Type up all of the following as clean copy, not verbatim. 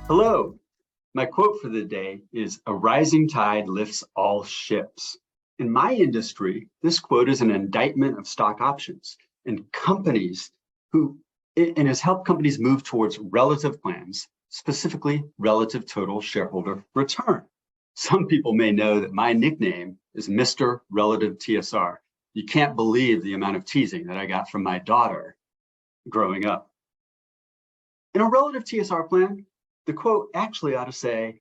Hello. My quote for the day is, "A rising tide lifts all ships." In my industry, this quote is an indictment of stock options and has helped companies move towards relative plans, specifically relative total shareholder return. Some people may know that my nickname is Mr. Relative TSR. You can't believe the amount of teasing that I got from my daughter growing up. In a relative TSR plan, the quote actually ought to say,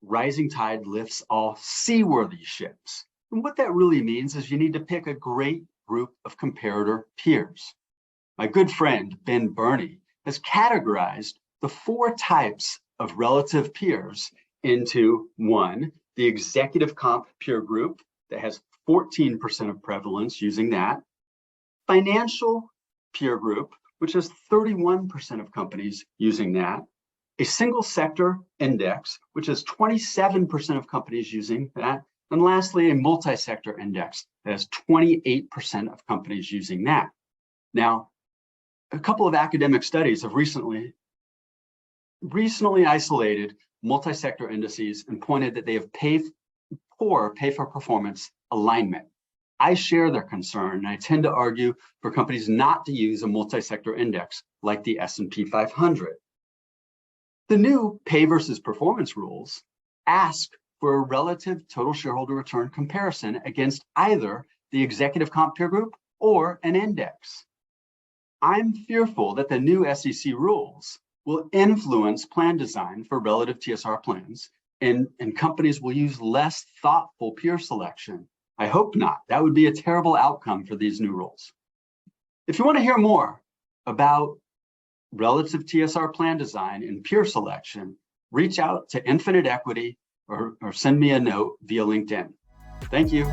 "Rising tide lifts all seaworthy ships." And what that really means is you need to pick a great group of comparator peers. My good friend, Ben Burney, has categorized the 4 types of relative peers into 1, the executive comp peer group that has 14% of prevalence using that, financial peer group, which has 31% of companies using that, a single sector index, which has 27% of companies using that, and lastly, a multi-sector index that has 28% of companies using that. Now, a couple of academic studies have recently isolated multi-sector indices and pointed that they have poor pay for performance alignment. I share their concern, and I tend to argue for companies not to use a multi-sector index like the S&P 500. The new pay versus performance rules ask for a relative total shareholder return comparison against either the executive comp peer group or an index. I'm fearful that the new SEC rules will influence plan design for relative TSR plans, and companies will use less thoughtful peer selection. I hope not. That would be a terrible outcome for these new rules. If you want to hear more about relative TSR plan design and peer selection, reach out to Infinite Equity or send me a note via LinkedIn. Thank you.